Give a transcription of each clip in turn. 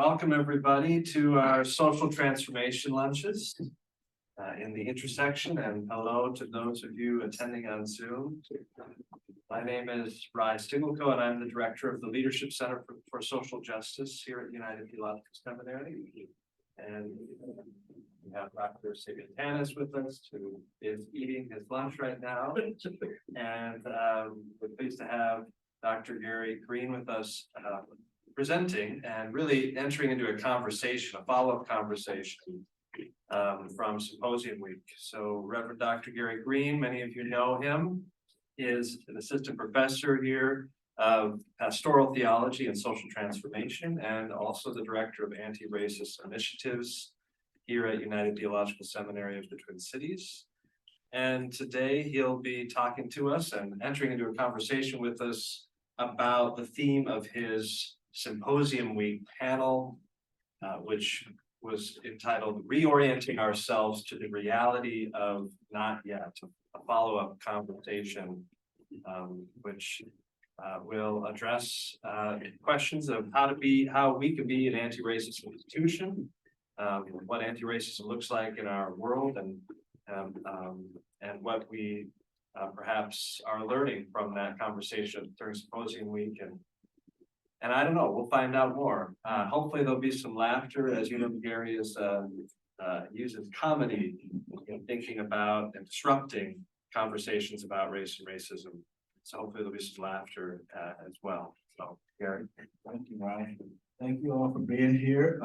Welcome everybody to our social transformation lunches in the intersection, and hello to those of you attending on Zoom. My name is Rye Stiglco, and I'm the director of the Leadership Center for Social Justice here at the United Theological Seminary. And we have Dr. Tanis with us, who is eating his lunch right now. And we're pleased to have Dr. Gary Green with us presenting and really entering into a conversation, a follow-up conversation from Symposium Week. So Reverend Dr. Gary Green, many of you know him, is an assistant professor here of pastoral theology and social transformation, and also the director of anti-racist initiatives here at United Theological Seminary of the Twin Cities. And today he'll be talking to us and entering into a conversation with us about the theme of his Symposium Week panel, which was entitled Reorienting Ourselves to the Reality of Not Yet, a follow-up conversation which will address questions of how we can be an anti-racist institution, what anti-racism looks like in our world, and what we perhaps are learning from that conversation during Symposium Week. And I don't know, we'll find out more. Hopefully there'll be some laughter. As you know, Gary uses comedy in thinking about and disrupting conversations about race and racism. So hopefully there'll be some laughter as well. So, Gary. Thank you, Ryan. Thank you all for being here.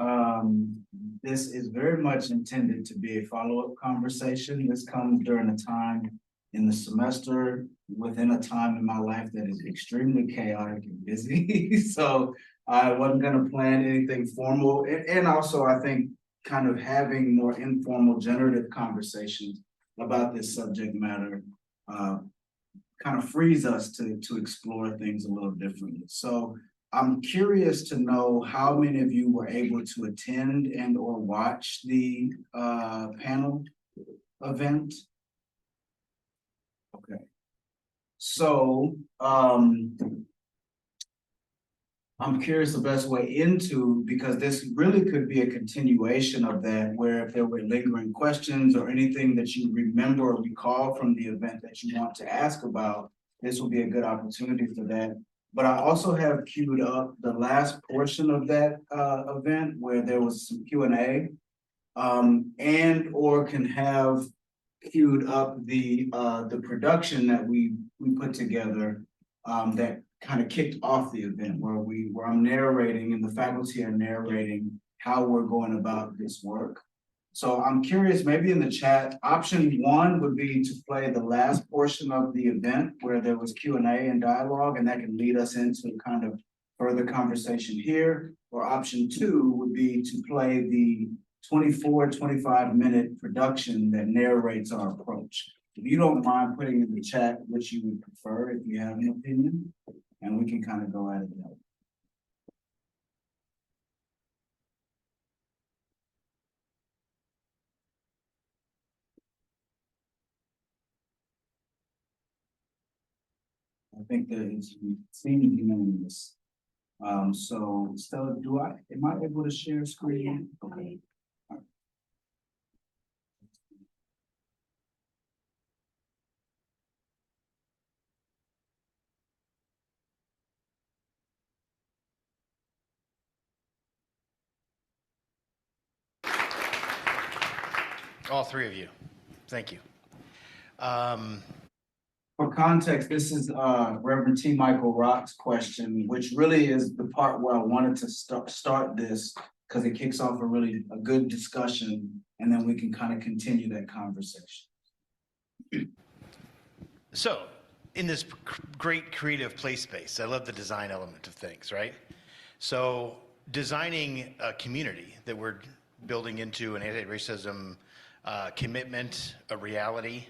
This is very much intended to be a follow-up conversation. This comes during a time in the semester, within a time in my life that is extremely chaotic and busy. So I wasn't going to plan anything formal. And also, I think kind of having more informal, generative conversations about this subject matter kind of frees us to explore things a little differently. So I'm curious to know how many of you were able to attend and or watch the panel event. Okay, so I'm curious the best way into, because this really could be a continuation of that, where if there were lingering questions or anything that you remember or recall from the event that you want to ask about, this will be a good opportunity for that. But I also have queued up the last portion of that event where there was some Q&A, and or can have queued up the production that we put together that kind of kicked off the event, where I'm narrating and the faculty are narrating how we're going about this work. So I'm curious, maybe in the chat, option 1 would be to play the last portion of the event where there was Q&A and dialogue, and that can lead us into kind of further conversation here. Or option 2 would be to play the 25-minute production that narrates our approach. If you don't mind putting in the chat which you would prefer, if you have an opinion, and we can kind of go at it that way. I think that it seems unanimous. So Stella, am I able to share screen? Yeah. Okay. All three of you. Thank you. For context, this is Reverend T. Michael Rock's question, which really is the part where I wanted to start this, because it kicks off a good discussion, and then we can kind of continue that conversation. So, in this great creative play space, I love the design element of things, right? So, designing a community that we're building into an anti-racism commitment, a reality.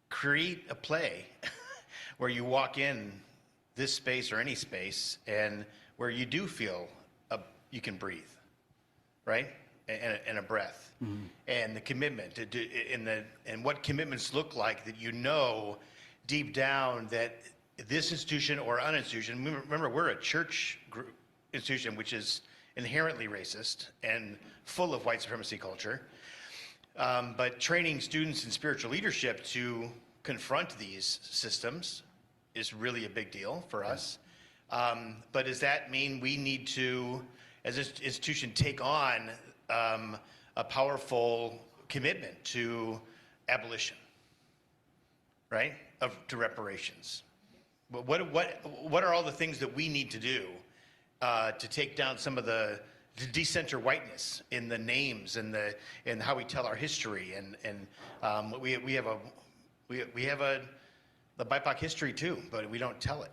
Create a play where you walk in this space or any space and where you do feel you can breathe, right? And a breath. Mm-hmm. And the commitment and what commitments look like, that you know deep down that this institution or an institution, remember we're a church group, institution which is inherently racist and full of white supremacy culture. But training students in spiritual leadership to confront these systems is really a big deal for us. But does that mean we need to, as an institution, take on a powerful commitment to abolition, right? To reparations. But what are all the things that we need to do to take down some of the decenter whiteness in the names and how we tell our history, and we have the BIPOC history too, but we don't tell it,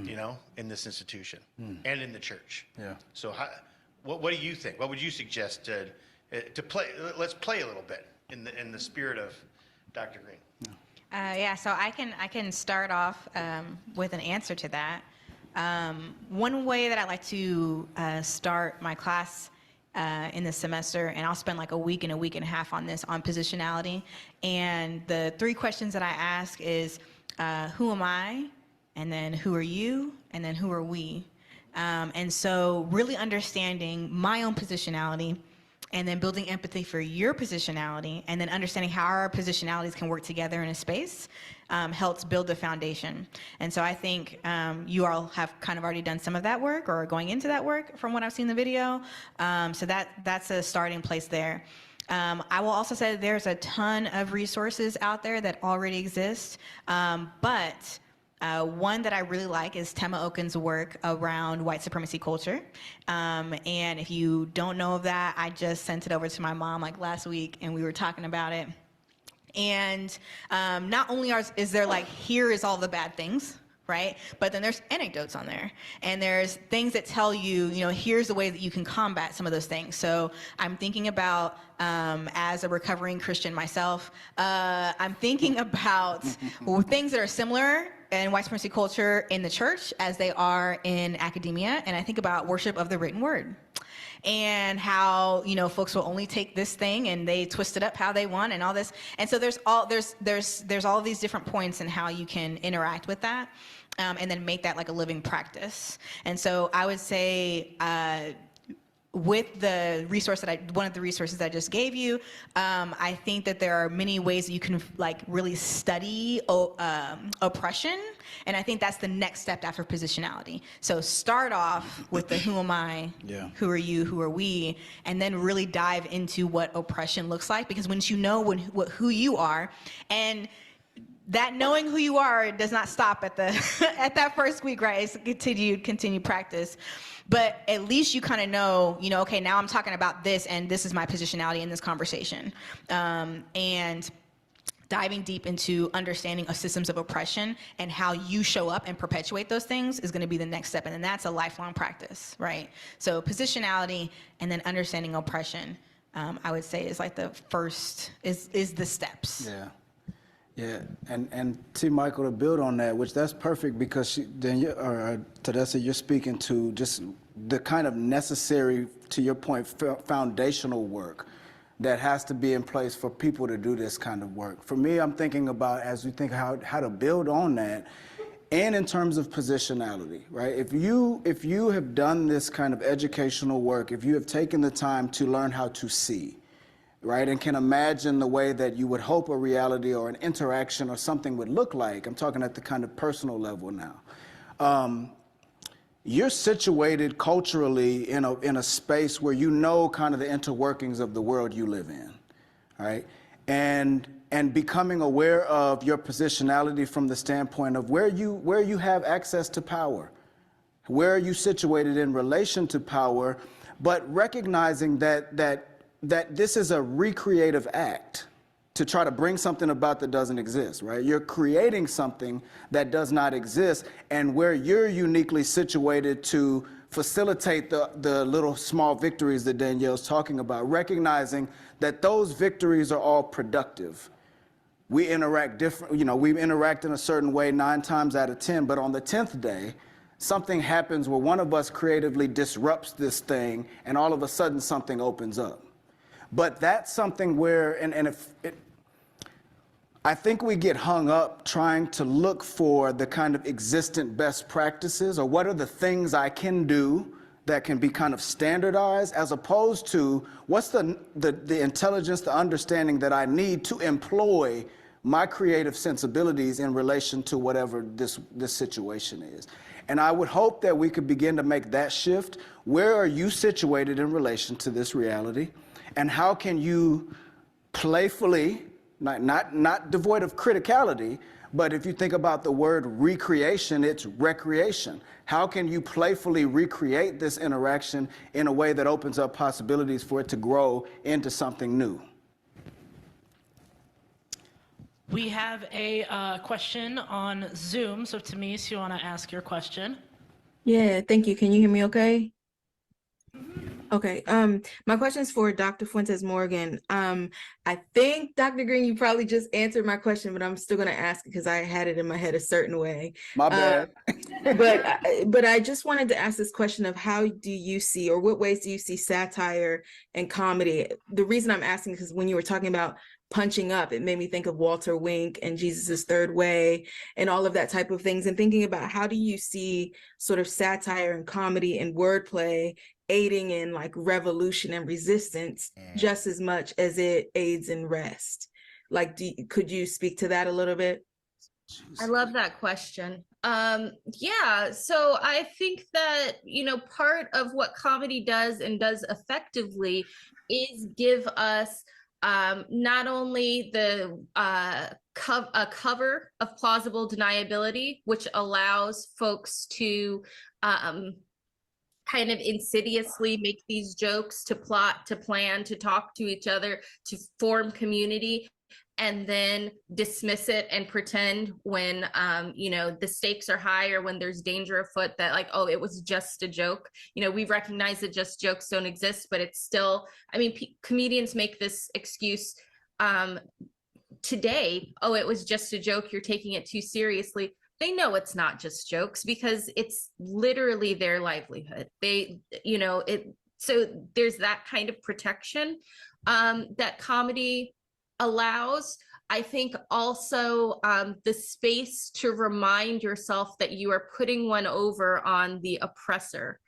you know, in this institution and in the church. Yeah. So what do you think? What would you suggest to play? Let's play a little bit in the spirit of Dr. Green. Yeah, so I can start off with an answer to that. One way that I like to start my class in this semester, and I'll spend like a week and a half on this, on positionality. And the 3 questions that I ask is, who am I? And then who are you? And then who are we? And so really understanding my own positionality, and then building empathy for your positionality, and then understanding how our positionalities can work together in a space helps build the foundation. And so I think you all have kind of already done some of that work, or are going into that work from what I've seen in the video. So that's a starting place there. I will also say that there's a ton of resources out there that already exist, but one that I really like is Tema Okun's work around white supremacy culture. And if you don't know of that, I just sent it over to my mom like last week, and we were talking about it. And not only is there like, here is all the bad things, right? But then there's anecdotes on there. And there's things that tell you, you know, here's the way that you can combat some of those things. So I'm thinking about, as a recovering Christian myself, I'm thinking about things that are similar in white supremacy culture in the church as they are in academia. And I think about worship of the written word, and how, you know, folks will only take this thing and they twist it up how they want and all this. And so there's all of these different points in how you can interact with that, and then make that like a living practice. And so I would say, with the resource one of the resources I just gave you, I think that there are many ways that you can like really study oppression, and I think that's the next step after positionality. So start off with the who am I, who are you, who are we, and then really dive into what oppression looks like, because once you know who you are, and that knowing who you are does not stop at the at that first week, right? It's continued practice. But at least you kind of know, you know, okay, now I'm talking about this, and this is my positionality in this conversation. And diving deep into understanding of systems of oppression and how you show up and perpetuate those things is going to be the next step. And then that's a lifelong practice, right? So positionality and then understanding oppression, I would say is like the first, is the steps. Yeah. Yeah, and T. Michael, to build on that, which that's perfect, because Tadessa, you're speaking to just the kind of necessary, to your point, foundational work that has to be in place for people to do this kind of work. For me, I'm thinking about, as we think how to build on that, and in terms of positionality, right? If you have done this kind of educational work, if you have taken the time to learn how to see, right, and can imagine the way that you would hope a reality or an interaction or something would look like. I'm talking at the kind of personal level now. You're situated culturally in a space where you know kind of the interworkings of the world you live in, right? And becoming aware of your positionality from the standpoint of where you have access to power, where are you situated in relation to power, but recognizing that this is a recreative act to try to bring something about that doesn't exist, right? You're creating something that does not exist, and where you're uniquely situated to facilitate the little small victories that Danielle's talking about, recognizing that those victories are all productive. We interact different, we interact in a certain way 9 times out of 10, but on the 10th day, something happens where one of us creatively disrupts this thing, and all of a sudden something opens up. But that's something where, I think we get hung up trying to look for the kind of existent best practices, or what are the things I can do that can be kind of standardized, as opposed to what's the intelligence, the understanding that I need to employ my creative sensibilities in relation to whatever this situation is. And I would hope that we could begin to make that shift. Where are you situated in relation to this reality? And how can you playfully, not devoid of criticality, but if you think about the word recreation, it's recreation. How can you playfully recreate this interaction in a way that opens up possibilities for it to grow into something new? We have a question on Zoom. So Tamis, you want to ask your question? Yeah, thank you. Can you hear me okay? Okay. My question is for Dr. Fuentes Morgan. I think, Dr. Green, you probably just answered my question, but I'm still going to ask it because I had it in my head a certain way. My bad. But I just wanted to ask this question of how do you see, or what ways do you see satire and comedy? The reason I'm asking is because when you were talking about punching up, it made me think of Walter Wink and Jesus's Third Way and all of that type of things, and thinking about how do you see sort of satire and comedy and wordplay aiding in like revolution and resistance just as much as it aids in rest. Like, could you speak to that a little bit? I love that question. Yeah, so I think that, part of what comedy does and does effectively is give us not only the a cover of plausible deniability, which allows folks to kind of insidiously make these jokes, to plot, to plan, to talk to each other, to form community, and then dismiss it and pretend when the stakes are high or when there's danger afoot that like, oh, it was just a joke. We recognize that just jokes don't exist, but it's still, comedians make this excuse today, oh, it was just a joke, you're taking it too seriously. They know it's not just jokes because it's literally their livelihood. So there's that kind of protection that comedy allows. I think also the space to remind yourself that you are putting one over on the oppressor.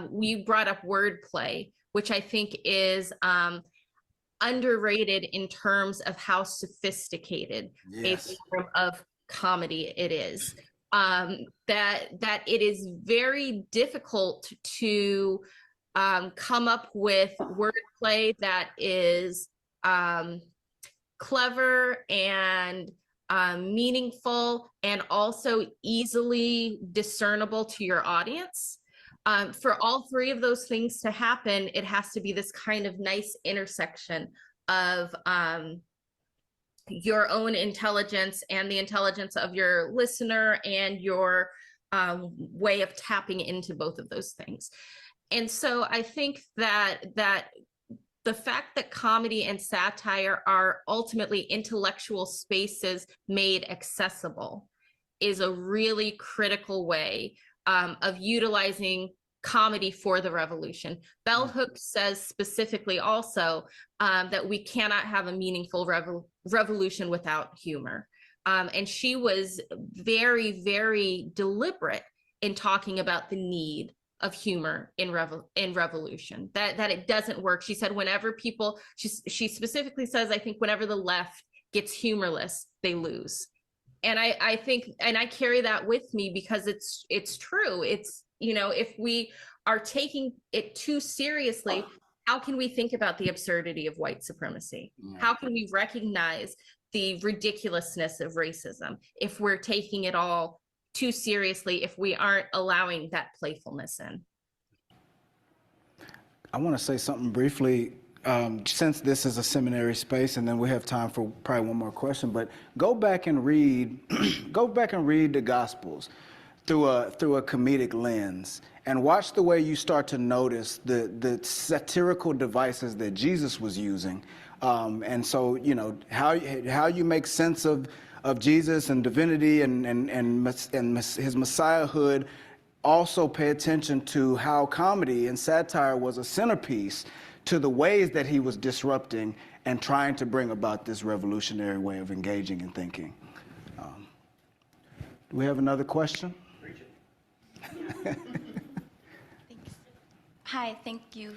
We brought up wordplay, which I think is underrated in terms of how sophisticated a form of comedy it is. That it is very difficult to come up with wordplay that is clever and meaningful and also easily discernible to your audience. For all three of those things to happen, it has to be this kind of nice intersection of your own intelligence and the intelligence of your listener and your way of tapping into both of those things. And so I think that the fact that comedy and satire are ultimately intellectual spaces made accessible is a really critical way of utilizing comedy for the revolution. Bell Hooks says specifically also that we cannot have a meaningful revolution without humor. And she was very, very deliberate in talking about the need of humor in revolution, that it doesn't work. She said whenever people, she specifically says, I think whenever the left gets humorless, they lose. And I think, and I carry that with me because it's true. It's, if we are taking it too seriously, how can we think about the absurdity of white supremacy? How can we recognize the ridiculousness of racism if we're taking it all too seriously, if we aren't allowing that playfulness in? I want to say something briefly, since this is a seminary space, and then we have time for probably one more question, but go back and read the Gospels through a comedic lens, and watch the way you start to notice the satirical devices that Jesus was using. And so, how you make sense of Jesus and divinity and his messiahhood. Also pay attention to how comedy and satire was a centerpiece to the ways that he was disrupting and trying to bring about this revolutionary way of engaging and thinking. Do we have another question? Thanks. Hi, thank you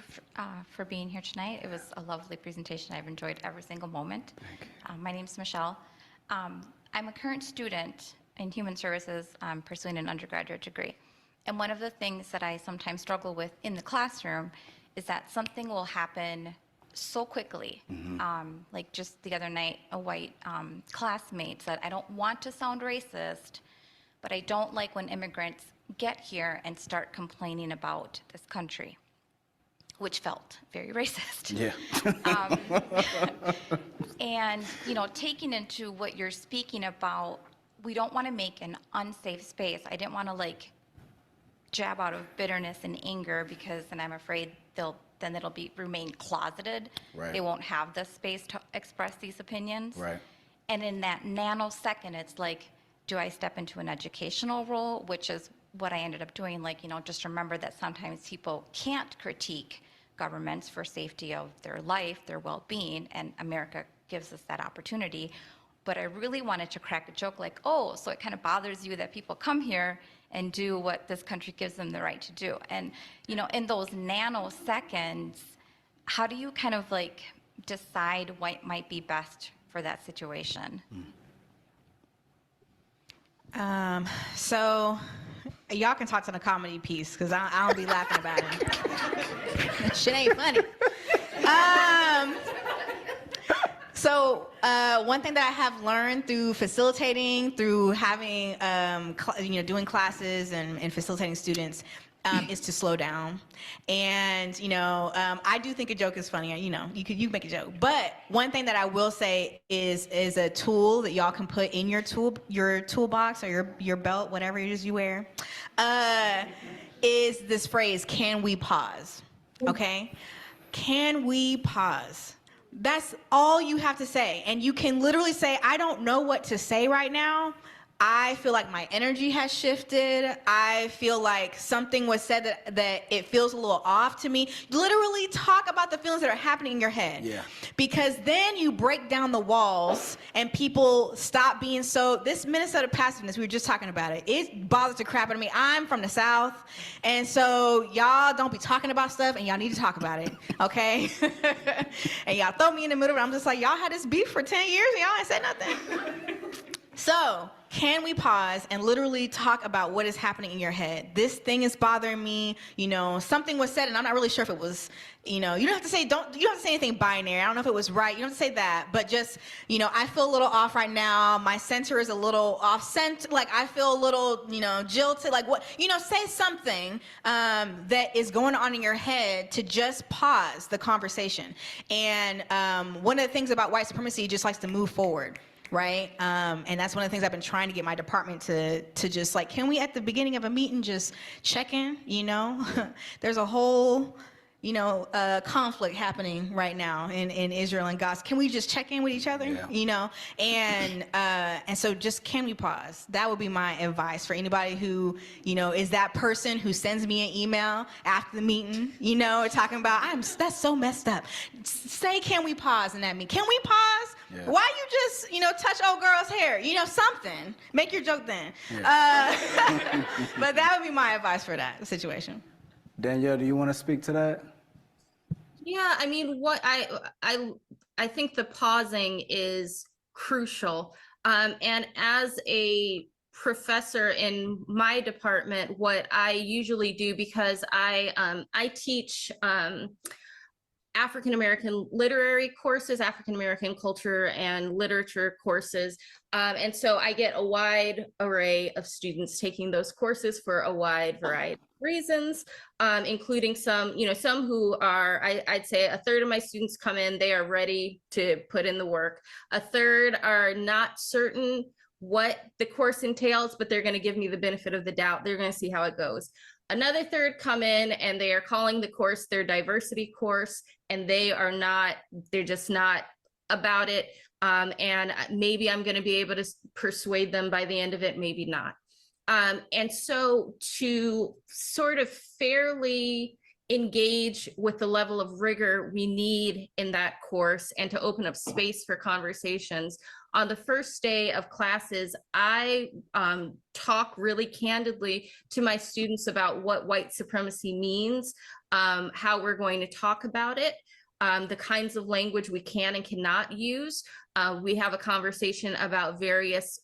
for being here tonight. It was a lovely presentation. I've enjoyed every single moment. My name is Michelle. I'm a current student in human services. I'm pursuing an undergraduate degree. And one of the things that I sometimes struggle with in the classroom is that something will happen so quickly. Like just the other night, a white classmate said, I don't want to sound racist, but I don't like when immigrants get here and start complaining about this country, which felt very racist. Yeah. And, you know, taking into what you're speaking about, we don't want to make an unsafe space. I didn't want to like jab out of bitterness and anger, because then I'm afraid then it'll remain closeted. Right. They won't have the space to express these opinions. Right. And in that nanosecond, it's like, do I step into an educational role, which is what I ended up doing? Like, you know, just remember that sometimes people can't critique governments for safety of their life, their well-being, and America gives us that opportunity. But I really wanted to crack a joke like, oh, so it kind of bothers you that people come here and do what this country gives them the right to do. And, you know, in those nanoseconds, how do you kind of like decide what might be best for that situation? So y'all can talk to the comedy piece, because I don't be laughing about it. Shit ain't funny. So one thing that I have learned through facilitating, through having, doing classes and facilitating students, is to slow down. And, you know, I do think a joke is funny. You know, you can make a joke. But one thing that I will say is a tool that y'all can put in your toolbox or your belt, whatever it is you wear, is this phrase, can we pause? Okay? Can we pause? That's all you have to say. And you can literally say, I don't know what to say right now. I feel like my energy has shifted. I feel like something was said that it feels a little off to me. Literally talk about the feelings that are happening in your head. Yeah. Because then you break down the walls and people stop being so, this Minnesota passiveness, we were just talking about it. It bothers the crap out of me. I'm from the South. And so y'all don't be talking about stuff, and y'all need to talk about it, okay? And y'all throw me in the middle, and I'm just like, y'all had this beef for 10 years and y'all ain't said nothing. So, can we pause and literally talk about what is happening in your head? This thing is bothering me. You know, something was said, and I'm not really sure if it was, you know, you don't have to say anything binary. I don't know if it was right. You don't have to say that, but just, you know, I feel a little off right now. My center is a little off center. Like, I feel a little, you know, jilted. Like, what, you know, say something that is going on in your head to just pause the conversation. And one of the things about white supremacy, just likes to move forward. Right? And that's one of the things I've been trying to get my department to just like, can we at the beginning of a meeting just check in, you know? There's a whole, you know, conflict happening right now in Israel and Gaza. Can we just check in with each other, you know? And so just, can we pause? That would be my advice for anybody who, you know, is that person who sends me an email after the meeting, you know, talking about, that's so messed up. Say, can we pause in that meeting? Can we pause? Yeah. Why you just, you know, touch old girl's hair? You know, something. Make your joke then. Yeah. But that would be my advice for that situation. Danielle, do you want to speak to that? Yeah, I mean, what I think the pausing is crucial. And as a professor in my department, what I usually do, because I teach African-American literary courses, African-American culture and literature courses. And so I get a wide array of students taking those courses for a wide variety of reasons, including some, you know, some who are, I'd say a third of my students come in, they are ready to put in the work. A third are not certain what the course entails, but they're going to give me the benefit of the doubt. They're going to see how it goes. Another third come in and they are calling the course their diversity course, and they're just not about it. And maybe I'm going to be able to persuade them by the end of it, maybe not. And so to sort of fairly engage with the level of rigor we need in that course and to open up space for conversations. On the first day of classes, I talk really candidly to my students about what white supremacy means, how we're going to talk about it, the kinds of language we can and cannot use. We have a conversation about various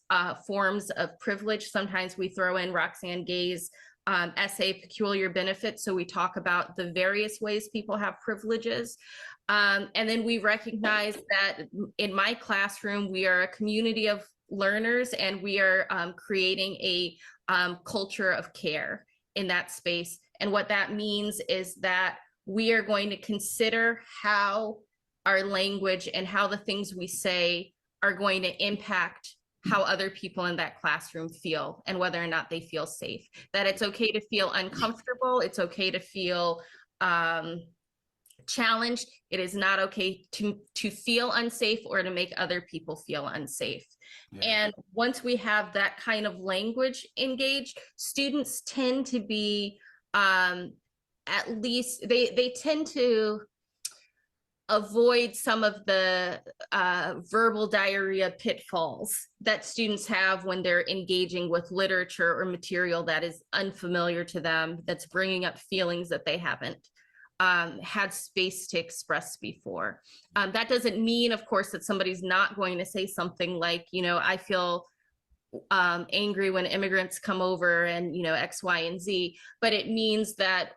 forms of privilege. Sometimes we throw in Roxane Gay's essay, Peculiar Benefits. So we talk about the various ways people have privileges. And then we recognize that in my classroom, we are a community of learners, and we are creating a culture of care in that space. And what that means is that we are going to consider how our language and how the things we say are going to impact how other people in that classroom feel and whether or not they feel safe. That it's okay to feel uncomfortable. It's okay to feel challenged. It is not okay to feel unsafe or to make other people feel unsafe. Yeah. And once we have that kind of language engaged, students tend to be at least they tend to avoid some of the verbal diarrhea pitfalls that students have when they're engaging with literature or material that is unfamiliar to them, that's bringing up feelings that they haven't had space to express before. That doesn't mean, of course, that somebody's not going to say something like, you know, I feel angry when immigrants come over and, you know, X, Y, and Z, but it means that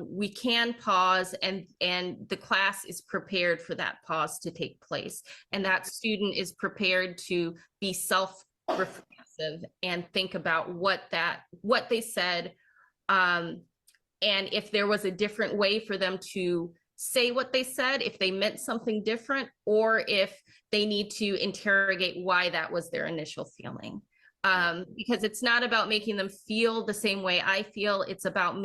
we can pause and the class is prepared for that pause to take place. And that student is prepared to be self-reflexive and think about what they said. And if there was a different way for them to say what they said, if they meant something different, or if they need to interrogate why that was their initial feeling. Because it's not about making them feel the same way I feel. It's about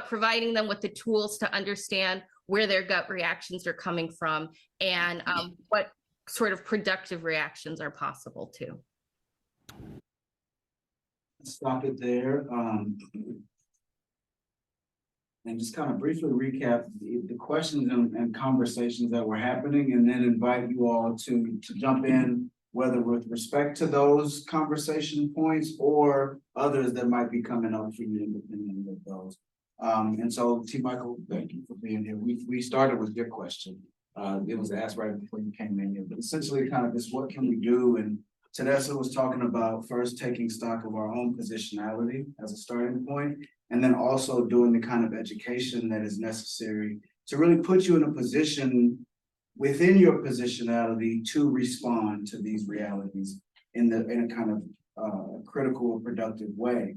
providing them with the tools to understand where their gut reactions are coming from and what sort of productive reactions are possible too. Stop it there. And just kind of briefly recap the questions and conversations that were happening, and then invite you all to jump in, whether with respect to those conversation points or others that might be coming up for you independent of those. And so, T. Michael, thank you for being here. We started with your question. It was asked right before you came in here, but essentially kind of this, what can we do? And Tadessa was talking about first taking stock of our own positionality as a starting point, and then also doing the kind of education that is necessary to really put you in a position within your positionality to respond to these realities in a kind of critical, productive way.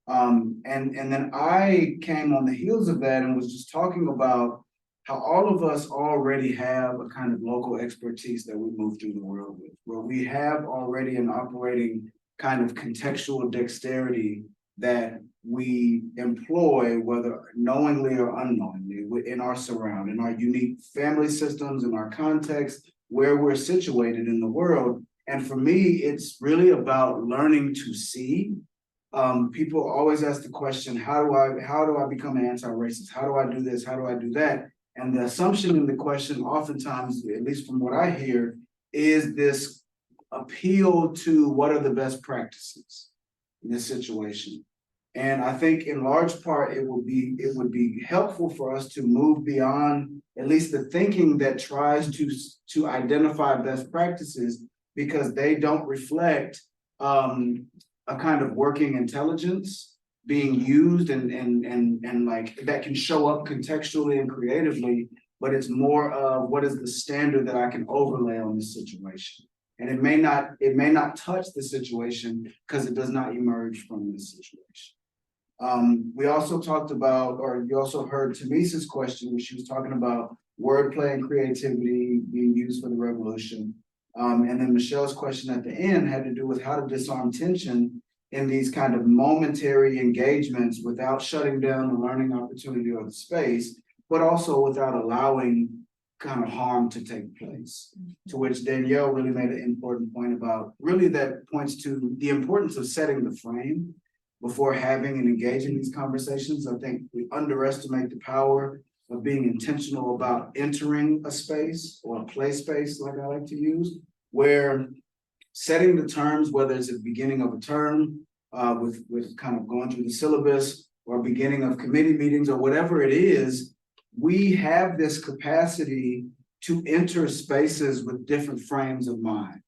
And then I came on the heels of that and was just talking about how all of us already have a kind of local expertise that we move through the world with, where we have already an operating kind of contextual dexterity that we employ, whether knowingly or unknowingly, in our surround, in our unique family systems, in our context, where we're situated in the world. And for me, it's really about learning to see. People always ask the question, how do I become an anti-racist? How do I do this? How do I do that? And the assumption in the question, oftentimes, at least from what I hear, is this appeal to what are the best practices in this situation. And I think in large part, it would be helpful for us to move beyond at least the thinking that tries to identify best practices, because they don't reflect a kind of working intelligence being used and like that can show up contextually and creatively, but it's more of what is the standard that I can overlay on this situation. And it may not touch the situation because it does not emerge from this situation. We also talked about, or you also heard Tamisa's question, where she was talking about wordplay and creativity being used for the revolution. And then Michelle's question at the end had to do with how to disarm tension in these kind of momentary engagements without shutting down the learning opportunity or the space, but also without allowing kind of harm to take place. To which Danielle really made an important point about, really that points to the importance of setting the frame before having and engaging these conversations. I think we underestimate the power of being intentional about entering a space or a play space, like I like to use, where setting the terms, whether it's at the beginning of a term, with kind of going through the syllabus or beginning of committee meetings or whatever it is, we have this capacity to enter spaces with different frames of mind.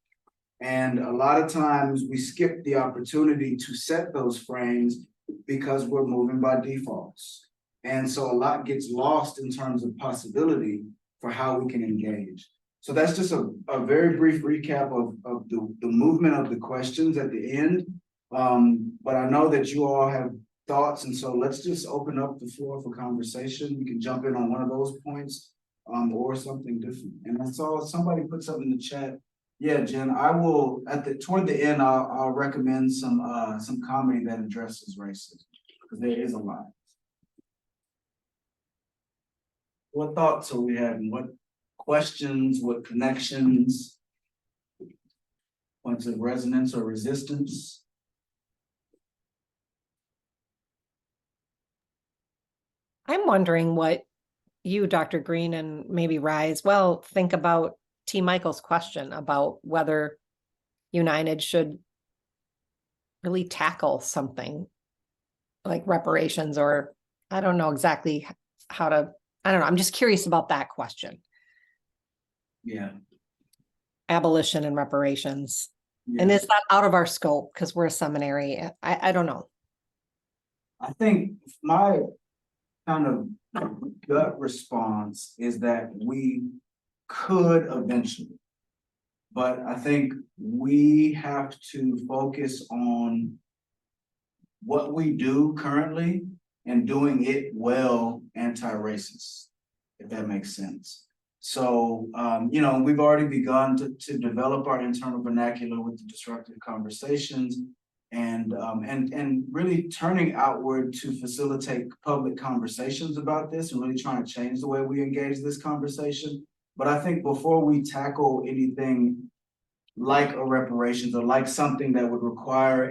And a lot of times we skip the opportunity to set those frames because we're moving by defaults. And so a lot gets lost in terms of possibility for how we can engage. So that's just a very brief recap of the movement of the questions at the end. But I know that you all have thoughts, and so let's just open up the floor for conversation. You can jump in on one of those points, or something different. And I saw somebody put something in the chat. Yeah, Jen, I will toward the end. I'll recommend some comedy that addresses racism, because there is a lot. What thoughts are we having? What questions? What connections? Points of resonance or resistance? I'm wondering what you, Dr. Green, and maybe Rise, well, think about T. Michael's question about whether United should really tackle something like reparations, or I don't know exactly how to, I don't know. I'm just curious about that question. Yeah. Abolition and reparations. Yeah. And is that out of our scope because we're a seminary? I don't know. I think my kind of gut response is that we could eventually, but I think we have to focus on what we do currently and doing it well anti-racist, if that makes sense. So, we've already begun to develop our internal vernacular with the disruptive conversations and really turning outward to facilitate public conversations about this and really trying to change the way we engage this conversation. But I think before we tackle anything like a reparations or like something that would require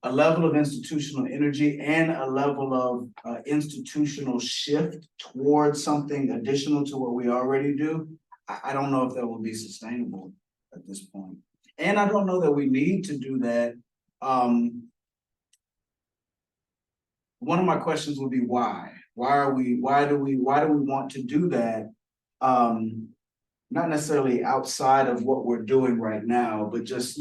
a level of institutional energy and a level of institutional shift towards something additional to what we already do, I don't know if that will be sustainable at this point. And I don't know that we need to do that. One of my questions would be why? Why do we want to do that? Not necessarily outside of what we're doing right now, but just,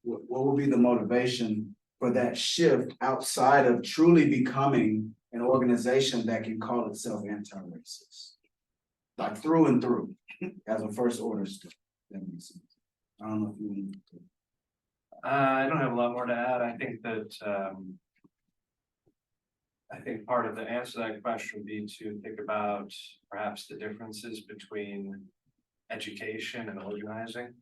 what would be the motivation for that shift outside of truly becoming an organization that can call itself anti-racist, like through and through, as a first order step. That makes sense. I don't know if you want to. I don't have a lot more to add. I think that part of the answer to that question would be to think about perhaps the differences between education and organizing.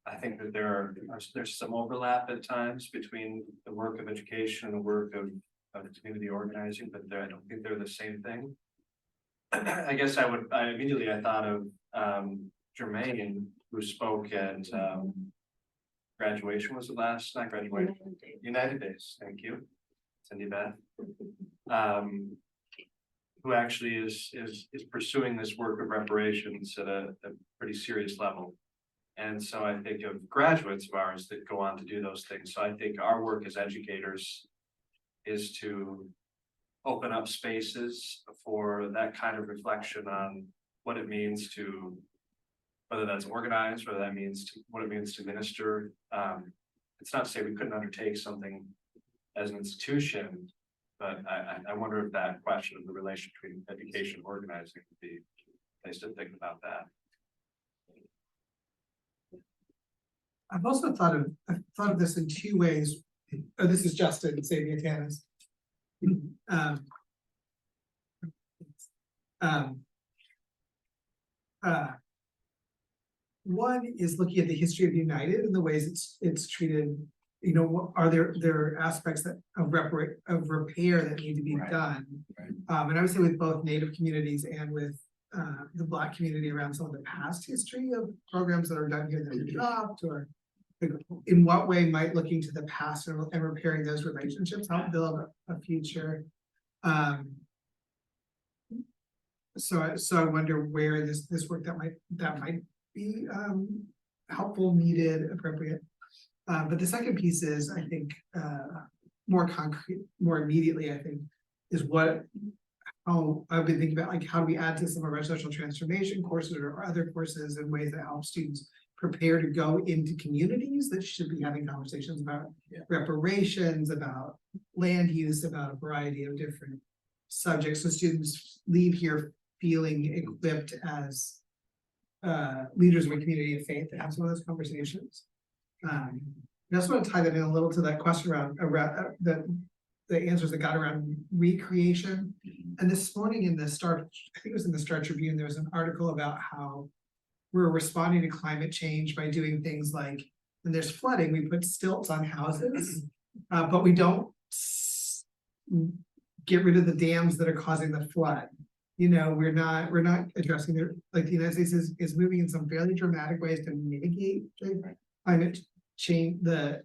I think that there's some overlap at times between the work of education and the work of community organizing, but I don't think they're the same thing. I guess I immediately thought of Jermaine, who spoke at graduation, was it last, not graduation? United Days, thank you, Cindy Beth. Who actually is pursuing this work of reparations at a pretty serious level. And so I think of graduates of ours that go on to do those things. So I think our work as educators is to open up spaces for that kind of reflection on what it means to, whether that's organized, whether that means to, what it means to minister. It's not to say we couldn't undertake something as an institution, but I wonder if that question of the relation between education and organizing would be a place to think about that. I've also thought of this in two ways. Oh, this is Justin Sabiatanis. One is looking at the history of United and the ways it's treated. Are there aspects of repair that need to be done? And I would say with both Native communities and with the Black community around some of the past history of programs that are done here that are dropped, or like, in what way might looking to the past and repairing those relationships help build a future? So I wonder where this work that might be helpful, needed, appropriate. But the second piece is, I think, more concrete, more immediately, I think, is how I've been thinking about, like, how do we add to some of our social transformation courses or other courses in ways that help students prepare to go into communities that should be having conversations about reparations, about land use, about a variety of different subjects, so students leave here feeling equipped as leaders of a community of faith to have some of those conversations. I just want to tie that in a little to that question around the answers that got around recreation. And this morning in the Star, I think it was in the Star Tribune, there was an article about how we're responding to climate change by doing things like, when there's flooding, we put stilts on houses, but we don't get rid of the dams that are causing the flood. You know, we're not addressing like the United States is moving in some fairly dramatic ways to mitigate climate change, the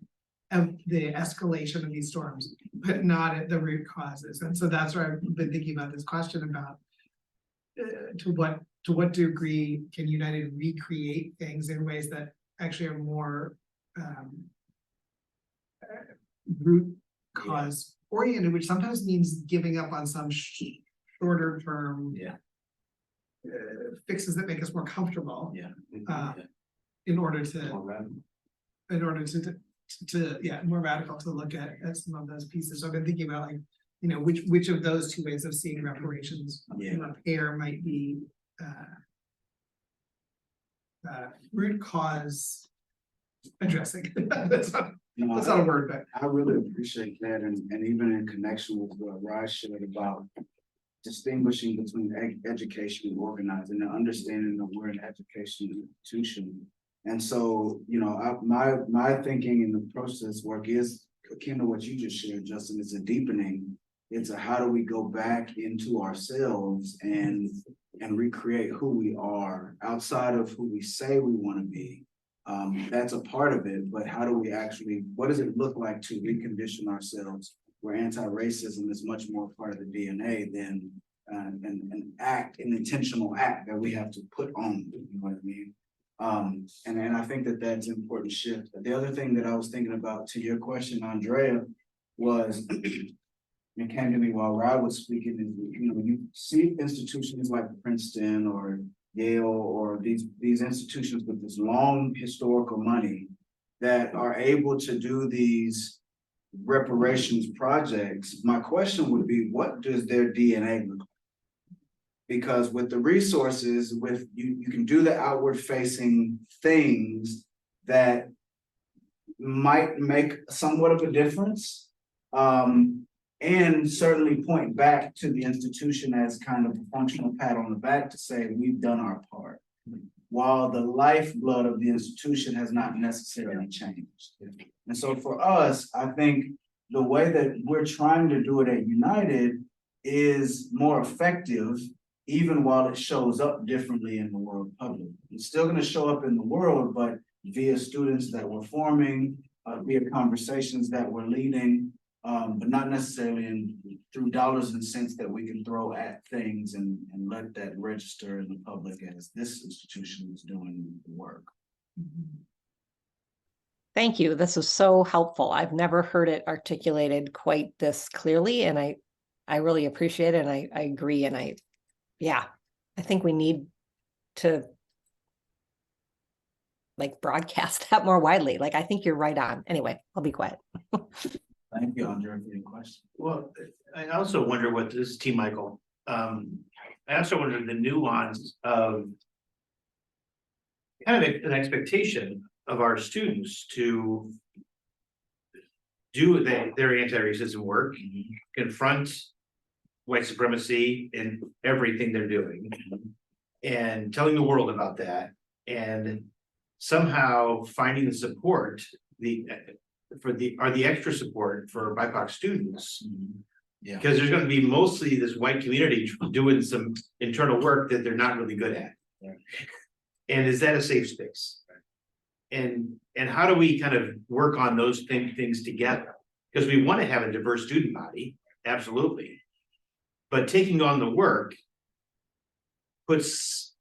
escalation of these storms, but not at the root causes. And so that's where I've been thinking about this question about to what degree can United recreate things in ways that actually are more root cause oriented, which sometimes means giving up on some shorter term fixes that make us more comfortable in order to more radical to look at some of those pieces. So I've been thinking about, like, you know, which of those two ways of seeing reparations and repair might be root cause addressing. That's not a word, but I really appreciate that, and even in connection with what Raj shared about distinguishing between education and organizing and understanding that we're an educational institution. And so, you know, my thinking in the process work is akin to what you just shared, Justin. It's a deepening. It's a how do we go back into ourselves and recreate who we are outside of who we say we want to be. That's a part of it, but how do we actually, what does it look like to recondition ourselves where anti-racism is much more part of the DNA than an intentional act that we have to put on, you know what I mean? And I think that that's an important shift. The other thing that I was thinking about to your question, Andrea, was it came to me while Rod was speaking, is, you know, when you see institutions like Princeton or Yale or these institutions with this long historical money that are able to do these reparations projects, my question would be, what does their DNA look like? Because with the resources, with you can do the outward facing things that might make somewhat of a difference, and certainly point back to the institution as kind of a functional pat on the back to say we've done our part, while the lifeblood of the institution has not necessarily changed. And so for us, I think the way that we're trying to do it at United is more effective, even while it shows up differently in the world public. It's still going to show up in the world, but via students that we're forming, via conversations that we're leading, but not necessarily through dollars and cents that we can throw at things and let that register in the public as this institution is doing the work. Thank you. This was so helpful. I've never heard it articulated quite this clearly, and I really appreciate it, and I agree, and I think we need to like broadcast that more widely. Like, I think you're right on. Anyway, I'll be quiet. Thank you, Andrea, for your question. Well, I also wonder what this is T. Michael. I also wonder the nuance of kind of an expectation of our students to do their anti-racism work, confront white supremacy in everything they're doing, and telling the world about that, and somehow finding the support, the extra support for BIPOC students. Because there's going to be mostly this white community doing some internal work that they're not really good at. And is that a safe space? And And how do we kind of work on those things together? Because we want to have a diverse student body, absolutely. But taking on the work puts,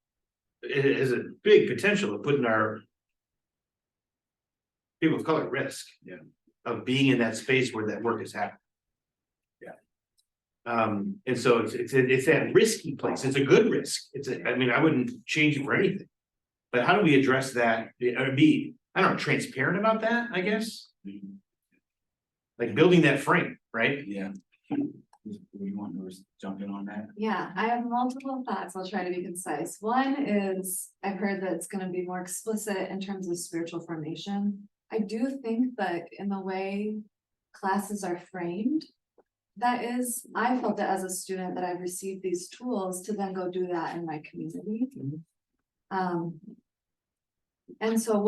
it is a big potential of putting our people of color at risk. Yeah. Of being in that space where that work is happening. And so it's that risky place. It's a good risk. I mean, I wouldn't change it for anything. But how do we address that or be, I don't know, transparent about that, I guess? Like building that frame, right? Yeah. You want to jump in on that? Yeah, I have multiple thoughts. I'll try to be concise. One is, I've heard that it's gonna be more explicit in terms of spiritual formation. I do think that in the way classes are framed, that is, I felt it as a student that I've received these tools to then go do that in my community. And so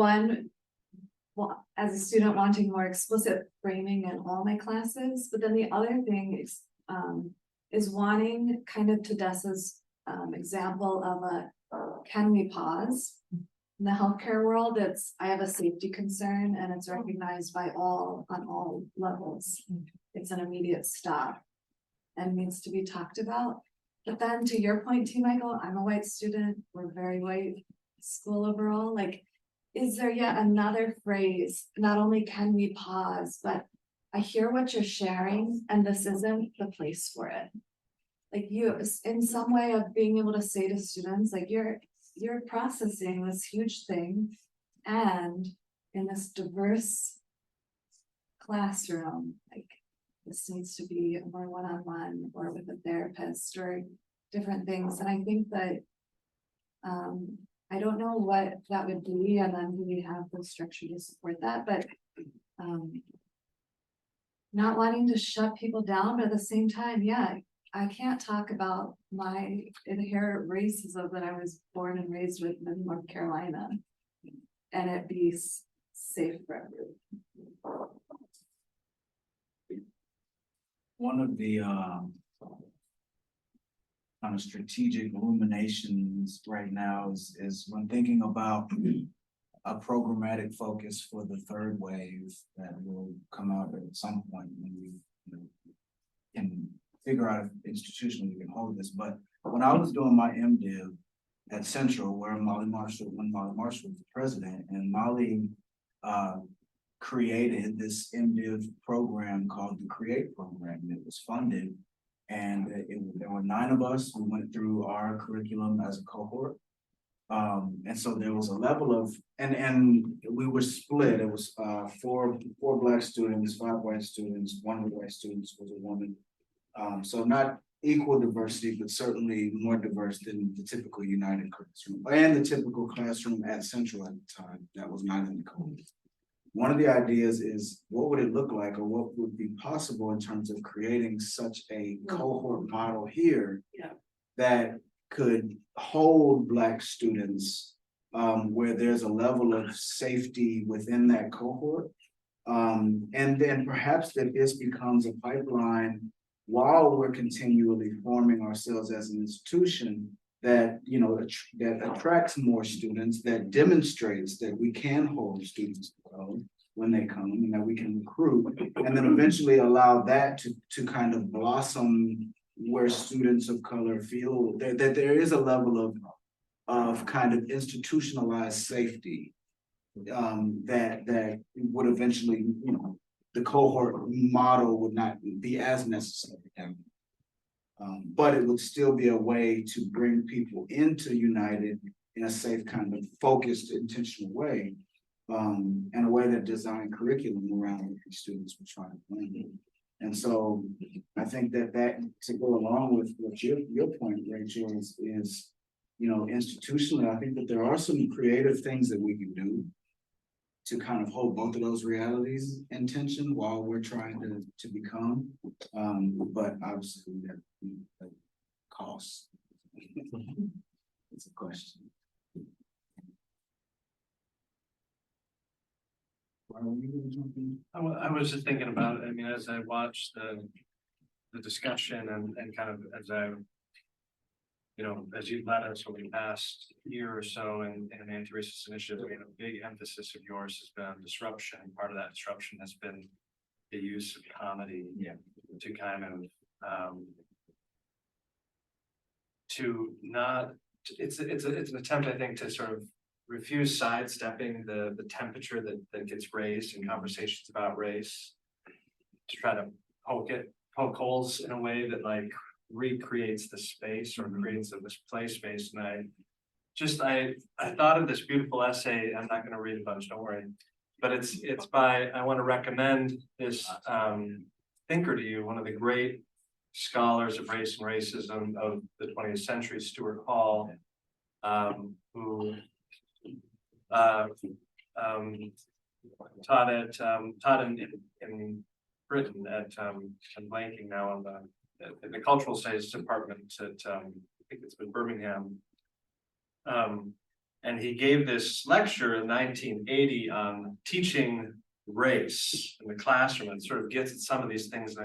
well, as a student wanting more explicit framing in all my classes, but then the other thing is wanting kind of to Dessa's example of can we pause? In the healthcare world, I have a safety concern and it's recognized by on all levels. It's an immediate stop and needs to be talked about. But then to your point too, Michael, I'm a white student, we're very white school overall, like, is there yet another phrase? Not only can we pause, but I hear what you're sharing and this isn't the place for it. Like you, in some way of being able to say to students, like you're processing this huge thing and in this diverse classroom, like this needs to be more one-on-one or with a therapist or different things. And I think that I don't know what that would be, and then we have the structure to support that, but not wanting to shut people down, but at the same time, yeah, I can't talk about my inherent racism that I was born and raised with in North Carolina and it be safe for everyone. One of the kind of strategic illuminations right now is when thinking about a programmatic focus for the third wave that will come out at some point when we can figure out if institutionally we can hold this. But when I was doing my MDiv at Central, where when Molly Marshall was the president, and Molly created this MDiv program called the CREATE program. It was funded, and there were 9 of us. We went through our curriculum as a cohort. And so there was a level of, and we were split. It was 4 Black students, 5 white students, 1 of the white students was a woman. So not equal diversity, but certainly more diverse than the typical United classroom and the typical classroom at Central at the time that was not in the code. One of the ideas is what would it look like or what would be possible in terms of creating such a cohort model here that could hold Black students where there's a level of safety within that cohort. And then perhaps that this becomes a pipeline while we're continually forming ourselves as an institution that, that attracts more students, that demonstrates that we can hold students when they come and that we can recruit, and then eventually allow that to kind of blossom where students of color feel that there is a level of kind of institutionalized safety that would eventually, the cohort model would not be as necessary. But it would still be a way to bring people into United in a safe, kind of focused, intentional way, and a way that designed curriculum around what the students were trying to learn. And so I think that to go along with what your point, Rachel, is institutionally, I think that there are some creative things that we can do to kind of hold both of those realities in tension while we're trying to become, but obviously that costs. It's a question. I was just thinking about it. I mean, as I watched the discussion and kind of as I you know, as you've led us over the past year or so in anti-racist initiatives, I mean, a big emphasis of yours has been disruption. Part of that disruption has been the use of comedy to kind of to not, it's an attempt, I think, to sort of refuse sidestepping the temperature that gets raised in conversations about race, to try to poke holes in a way that like recreates the space or creates a misplaced space. And I thought of this beautiful essay. I'm not going to read a bunch, don't worry, but it's by, I want to recommend this thinker to you, one of the great scholars of race and racism of the 20th century, Stuart Hall, who taught in Britain at I'm blanking now on the cultural studies department at I think it's in Birmingham. And he gave this lecture in 1980 on teaching race in the classroom, and sort of gets at some of these things.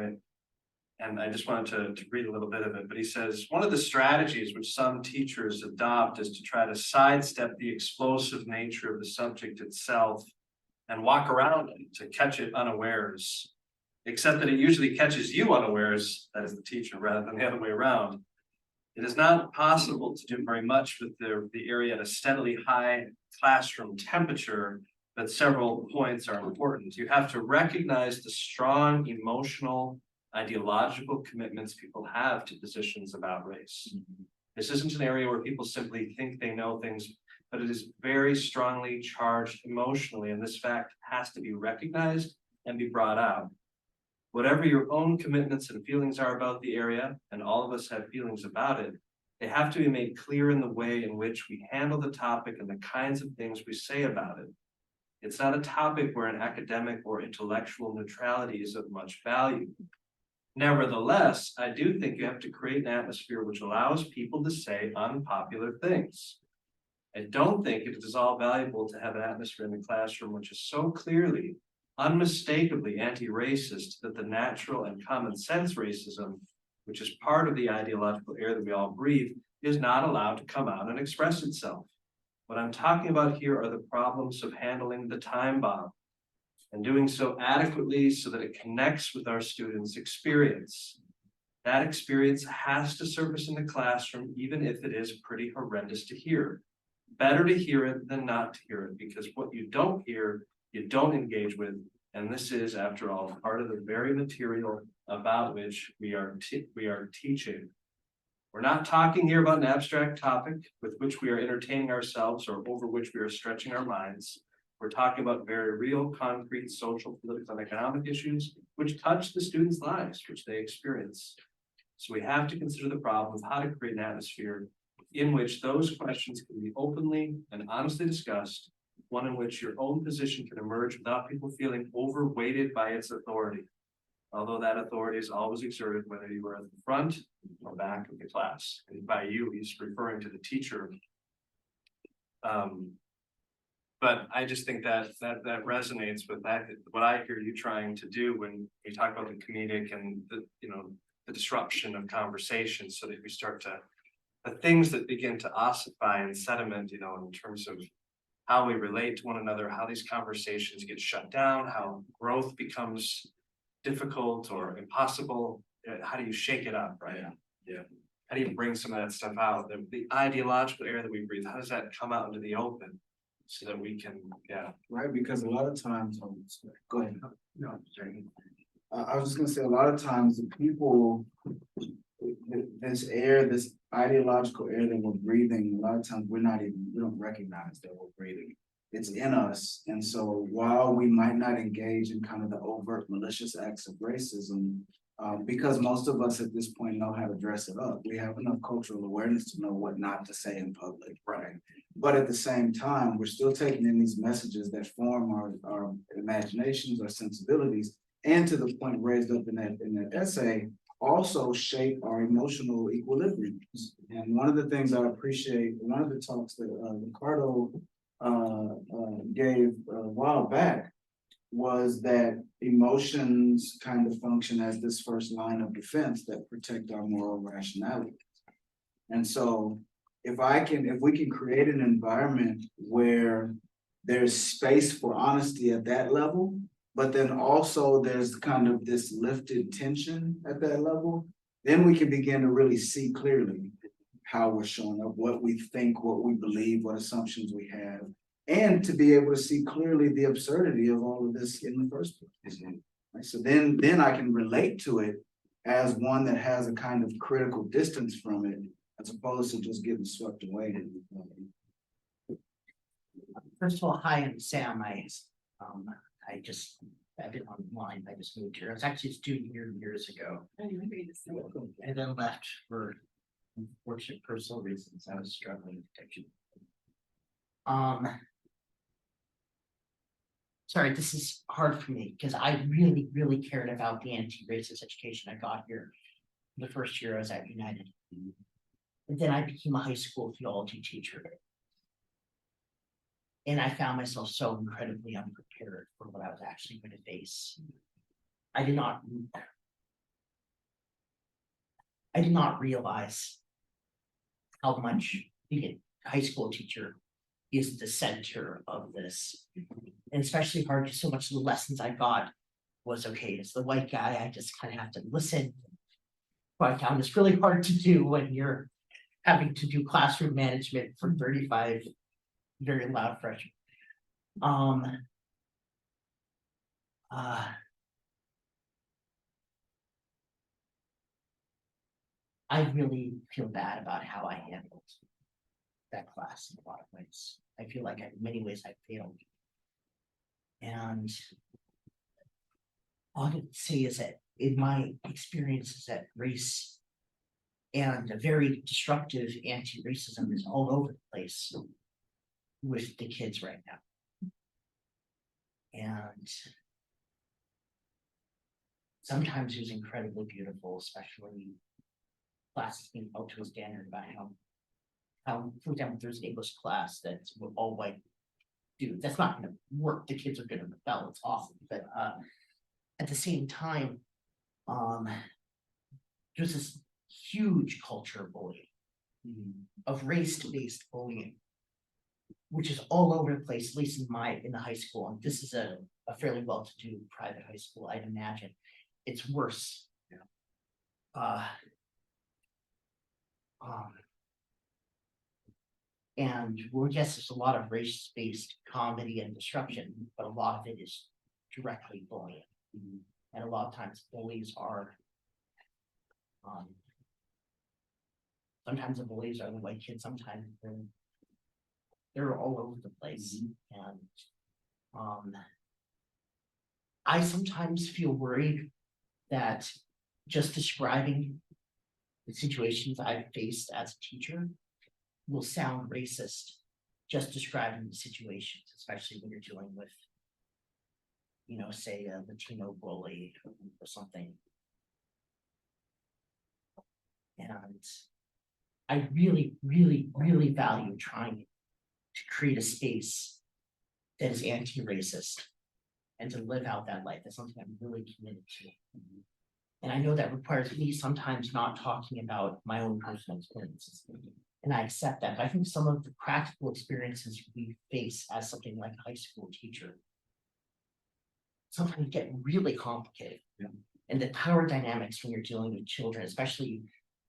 And I just wanted to read a little bit of it, but he says, one of the strategies which some teachers adopt is to try to sidestep the explosive nature of the subject itself and walk around it to catch it unawares, except that it usually catches you unawares as the teacher rather than the other way around. It is not possible to do very much with the area at a steadily high classroom temperature, but several points are important. You have to recognize the strong emotional, ideological commitments people have to positions about race. This isn't an area where people simply think they know things, but it is very strongly charged emotionally, and this fact has to be recognized and be brought out. Whatever your own commitments and feelings are about the area, and all of us have feelings about it, they have to be made clear in the way in which we handle the topic and the kinds of things we say about it. It's not a topic where an academic or intellectual neutrality is of much value. Nevertheless, I do think you have to create an atmosphere which allows people to say unpopular things. I don't think it is all valuable to have an atmosphere in the classroom which is so clearly, unmistakably anti-racist that the natural and common sense racism, which is part of the ideological air that we all breathe, is not allowed to come out and express itself. What I'm talking about here are the problems of handling the time bomb, and doing so adequately so that it connects with our students' experience. That experience has to surface in the classroom, even if it is pretty horrendous to hear. Better to hear it than not to hear it, because what you don't hear, you don't engage with, and this is, after all, part of the very material about which we are teaching. We're not talking here about an abstract topic with which we are entertaining ourselves or over which we are stretching our minds. We're talking about very real, concrete social, political, and economic issues which touch the students' lives, which they experience. So we have to consider the problem of how to create an atmosphere in which those questions can be openly and honestly discussed, one in which your own position can emerge without people feeling overweighted by its authority. Although that authority is always exerted whether you are at the front or back of the class. And by you, he's referring to the teacher. But I just think that resonates with that, what I hear you trying to do when you talk about the comedic and the disruption of conversation, so that we start to, the things that begin to ossify and sediment, in terms of how we relate to one another, how these conversations get shut down, how growth becomes difficult or impossible. How do you shake it up, right? Yeah. How do you bring some of that stuff out? The ideological air that we breathe, how does that come out into the open so that we can, Right, because a lot of times, go ahead. No, sorry. I was just gonna say, a lot of times the people, this air, this ideological air that we're breathing, a lot of times we don't recognize that we're breathing. It's in us. And so while we might not engage in kind of the overt malicious acts of racism, because most of us at this point know how to dress it up, we have enough cultural awareness to know what not to say in public. Right. But at the same time, we're still taking in these messages that form our imaginations, our sensibilities, and to the point raised up in that essay, also shape our emotional equilibriums. And one of the things I appreciate, one of the talks that Ricardo gave a while back, was that emotions kind of function as this first line of defense that protect our moral rationality. And so if we can create an environment where there's space for honesty at that level, but then also there's kind of this lifted tension at that level, then we can begin to really see clearly how we're showing up, what we think, what we believe, what assumptions we have, and to be able to see clearly the absurdity of all of this in the first place. Right? So then I can relate to it as one that has a kind of critical distance from it, as opposed to just getting swept away. First of all, hi, I'm Sam. I've been online. I just moved here. I was actually a student here years ago. And then left for unfortunate personal reasons. I was struggling with addiction. Sorry, this is hard for me because I really, really cared about the anti-racist education I got here the first year I was at United. And then I became a high school theology teacher. And I found myself so incredibly unprepared for what I was actually going to face. I did not realize how much being a high school teacher is the center of this. And especially hard because so much of the lessons I got was, okay, as the white guy, I just kind of have to listen. But I found it's really hard to do when you're having to do classroom management for 35 very loud freshmen. I really feel bad about how I handled that class in a lot of ways. I feel like in many ways I failed. And all I can say is that in my experiences that race and a very destructive anti-racism is all over the place with the kids right now. And sometimes it was incredibly beautiful, especially classes being held to a standard about how for example, there's an English class that's all white dudes. That's not gonna work. The kids are gonna rebel. It's awesome. But at the same time, there's this huge culture of bullying, of race-based bullying, which is all over the place, at least in the high school. And this is a fairly well-to-do private high school, I'd imagine. It's worse. And well, yes, there's a lot of race-based comedy and disruption, but a lot of it is directly bullying. And a lot of times bullies are sometimes the bullies are the white kids, sometimes they're all over the place. And I sometimes feel worried that just describing the situations I've faced as a teacher will sound racist, just describing the situations, especially when you're dealing with, say a Latino bully or something. And I really, really, really value trying to create a space that is anti-racist and to live out that life. That's something I'm really committed to. And I know that requires me sometimes not talking about my own personal experiences. And I accept that. But I think some of the practical experiences we face as something like a high school teacher sometimes get really complicated. And the power dynamics when you're dealing with children, especially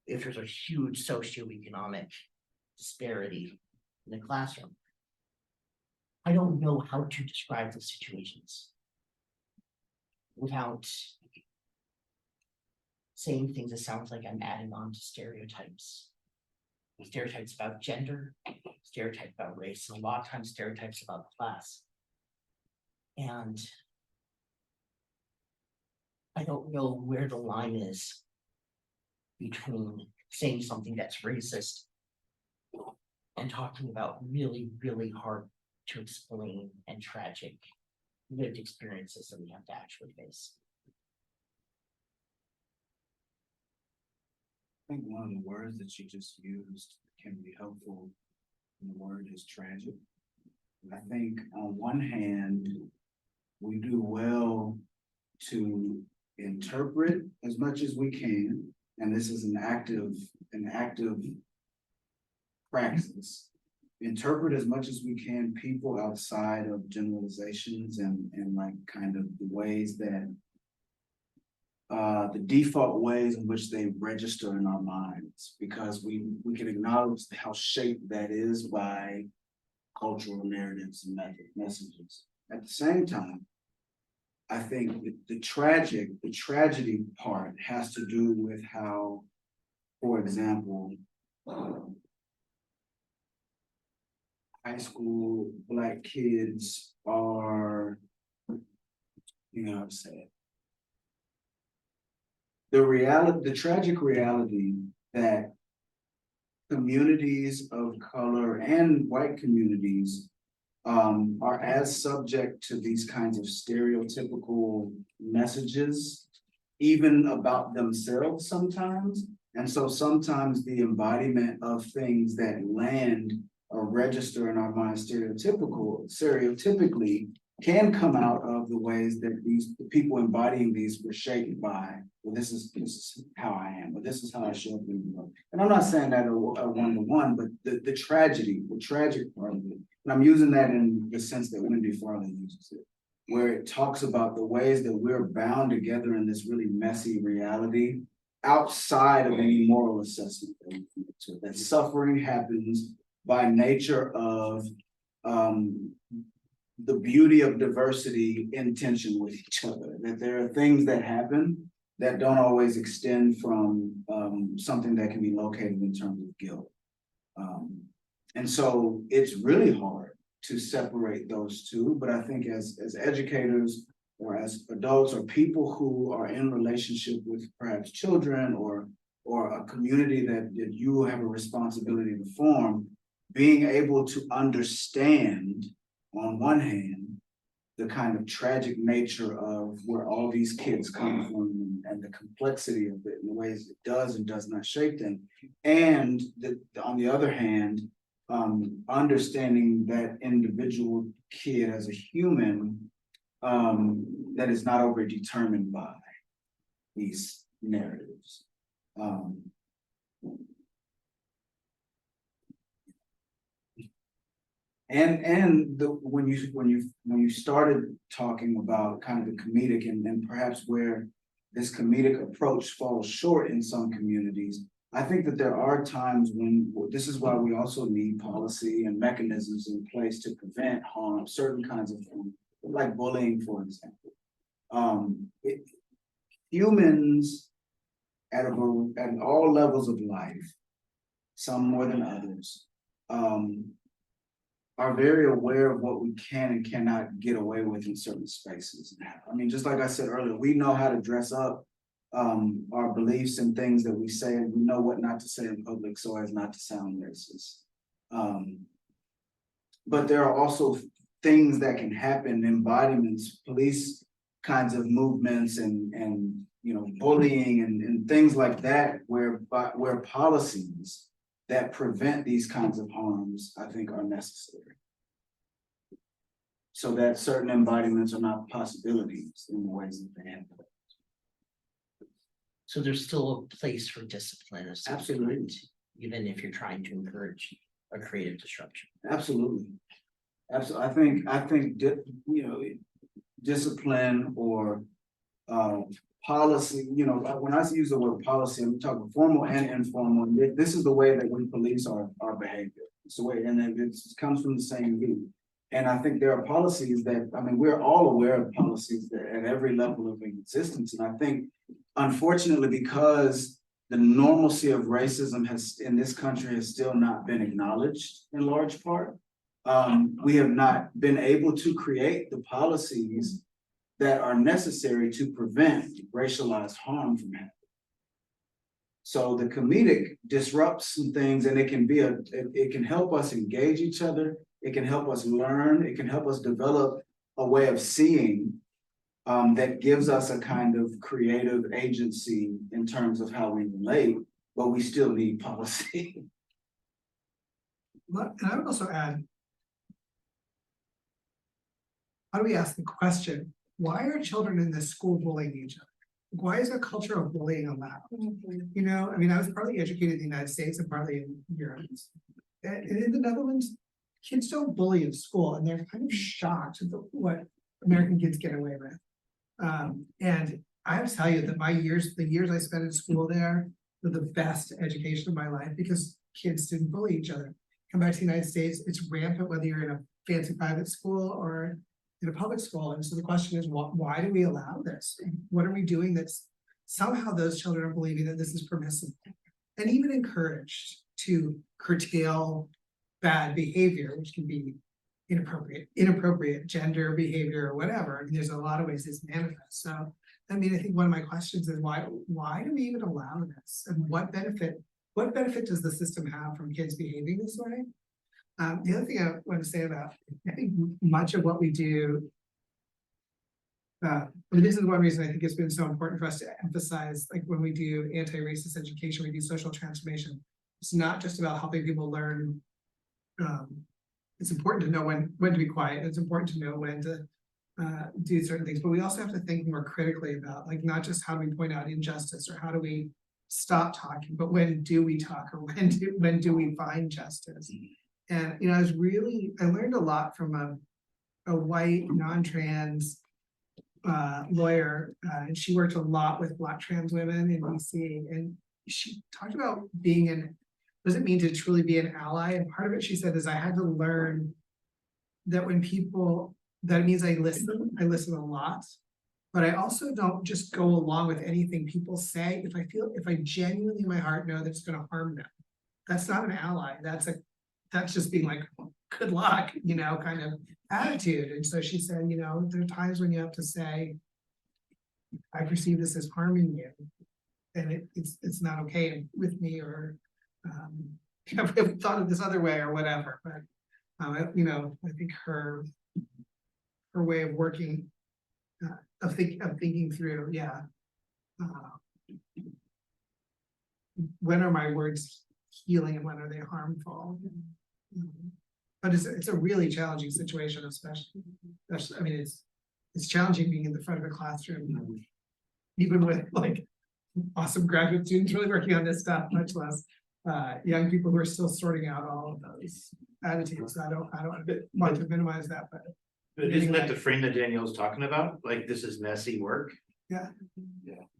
if there's a huge socioeconomic disparity in the classroom. I don't know how to describe those situations without saying things that sounds like I'm adding on to stereotypes. Stereotypes about gender, stereotypes about race, and a lot of times stereotypes about class. And I don't know where the line is between saying something that's racist and talking about really, really hard to explain and tragic lived experiences that we have to actually face. I think one of the words that you just used can be helpful. And the word is tragic. I think on one hand, we do well to interpret as much as we can, and this is an active praxis. Interpret as much as we can people outside of generalizations and like kind of the ways that the default ways in which they register in our minds, because we can acknowledge how shaped that is by cultural narratives and messages. At the same time, I think the tragedy part has to do with how, for example, high school Black kids are, you know what I'm saying? The tragic reality that communities of color and white communities are as subject to these kinds of stereotypical messages, even about themselves sometimes. And so sometimes the embodiment of things that land or register in our minds stereotypically can come out of the ways that the people embodying these were shaped by, well, this is how I am, or this is how I show up in the world. And I'm not saying that a one-to-one, but the tragic part of it, and I'm using that in the sense that Wendy Farley uses it, where it talks about the ways that we're bound together in this really messy reality outside of any moral assessment that suffering happens by nature of the beauty of diversity in tension with each other, that there are things that happen that don't always extend from something that can be located in terms of guilt. And so it's really hard to separate those two, but I think as educators or as adults or people who are in relationship with perhaps children or a community that you have a responsibility to form, being able to understand on one hand, the kind of tragic nature of where all these kids come from and the complexity of it and the ways it does and does not shape them. And on the other hand, understanding that individual kid as a human that is not overdetermined by these narratives. When you started talking about kind of the comedic and perhaps where this comedic approach falls short in some communities, I think that there are times when this is why we also need policy and mechanisms in place to prevent harm, certain kinds of harm, like bullying, for example. Humans at all levels of life, some more than others, are very aware of what we can and cannot get away with in certain spaces. I mean, just like I said earlier, we know how to dress up our beliefs and things that we say, and we know what not to say in public so as not to sound racist. But there are also things that can happen, embodiments, police kinds of movements and you know, bullying and things like that, where policies that prevent these kinds of harms, I think, are necessary. So that certain embodiments are not possibilities in the ways that they have. So there's still a place for discipline of some Absolutely. kind, even if you're trying to encourage a creative disruption. Absolutely. Absolutely. I think you know, discipline or policy, you know, when I use the word policy, I'm talking formal and informal. This is the way that we police our behavior. It's the way, and it comes from the same root. And I think there are policies that, I mean, we're all aware of policies that at every level of existence. And I think, unfortunately, because the normalcy of racism in this country has still not been acknowledged in large part, we have not been able to create the policies that are necessary to prevent racialized harm from happening. So the comedic disrupts some things, and it can help us engage each other. It can help us learn. It can help us develop a way of seeing that gives us a kind of creative agency in terms of how we relate, but we still need policy. And I would also add, how do we ask the question, why are children in this school bullying each other? Why is a culture of bullying allowed? You know, I mean, I was partly educated in the United States and partly in Europe. and in the Netherlands, kids don't bully in school, and they're kind of shocked at what American kids get away with. And I have to tell you that the years I spent in school there were the best education of my life because kids didn't bully each other. Come back to the United States, it's rampant whether you're in a fancy private school or in a public school. And so the question is, why do we allow this? What are we doing that's somehow those children are believing that this is permissible and even encouraged to curtail bad behavior, which can be inappropriate gender behavior or whatever. I mean, there's a lot of ways this manifests. So, I mean, I think one of my questions is why do we even allow this? And what benefit does the system have from kids behaving this way? The other thing I want to say about, I think much of what we do, this is one reason I think it's been so important for us to emphasize, like when we do anti-racist education, we do social transformation. It's not just about helping people learn. It's important to know when to be quiet. It's important to know when to do certain things, but we also have to think more critically about, like, not just how do we point out injustice or how do we stop talking, but when do we talk, or when do we find justice? And you know, I learned a lot from a white non-trans lawyer, and she worked a lot with Black trans women in DC, and she talked about being what does it mean to truly be an ally? And part of it, she said, is I had to learn that that means I listen a lot, but I also don't just go along with anything people say. If I genuinely in my heart know that it's going to harm them, that's not an ally. That's just being like, good luck, you know, kind of attitude. And so she said, you know, there are times when you have to say, I perceive this as harming you, and it's not okay with me, or I've thought of this other way or whatever. But you know, I think her way of working, of thinking through, when are my words healing and when are they harmful? But it's a really challenging situation, especially I mean, it's challenging being in the front of a classroom, even with like awesome graduate students really working on this stuff, much less young people who are still sorting out all of those attitudes. I don't want to minimize that, but isn't that the frame that Danielle's talking about? Like, this is messy work. Yeah.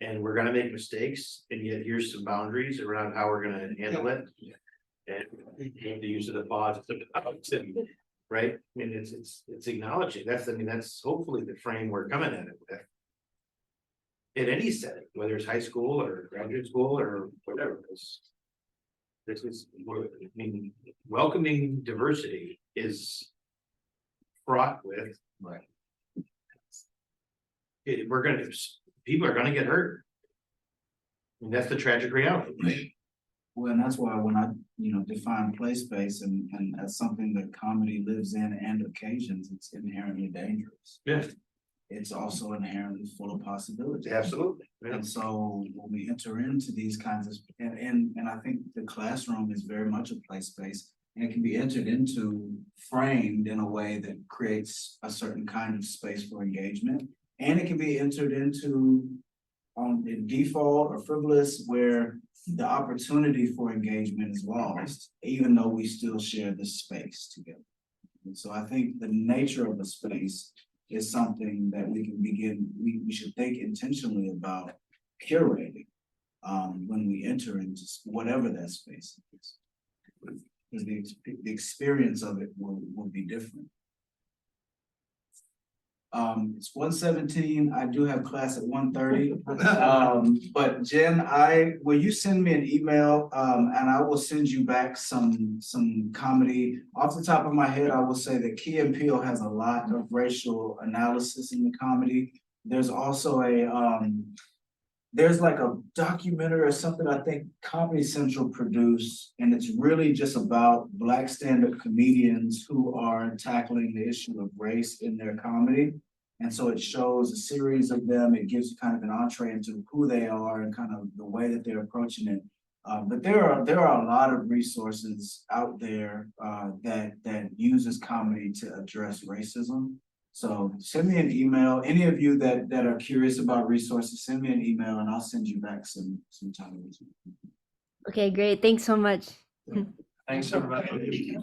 And we're gonna make mistakes, and yet here's some boundaries around how we're gonna handle it. And the use of the pause, right? I mean, it's acknowledging, that's hopefully the frame we're coming at it with. In any setting, whether it's high school or graduate school or whatever, this is, I mean, welcoming diversity is fraught with, right? People are gonna get hurt. And that's the tragic reality, right? Well, and that's why when I, define play space and as something that comedy lives in and occasions, it's inherently dangerous. Yeah. It's also inherently full of possibilities. Absolutely. Yeah. And so when we enter into these kinds of, and I think the classroom is very much a play space, and it can be entered into, framed in a way that creates a certain kind of space for engagement. And it can be entered into in default or frivolous, where the opportunity for engagement is lost, even though we still share this space together. And so I think the nature of the space is something that we can we should think intentionally about curating when we enter into whatever that space is. Because the experience of it will be different. It's 1:17. I do have class at 1:30. But Jen, will you send me an email, and I will send you back some comedy. Off the top of my head, I will say that Key and Peele has a lot of racial analysis in the comedy. There's also there's like a documentary or something I think Comedy Central produced, and it's really just about Black stand-up comedians who are tackling the issue of race in their comedy. And so it shows a series of them. It gives you kind of an entree into who they are and kind of the way that they're approaching it. But there are a lot of resources out there that uses comedy to address racism. So send me an email. Any of you that are curious about resources, send me an email and I'll send you back some time. Okay, great. Thanks so much. Thanks, everybody.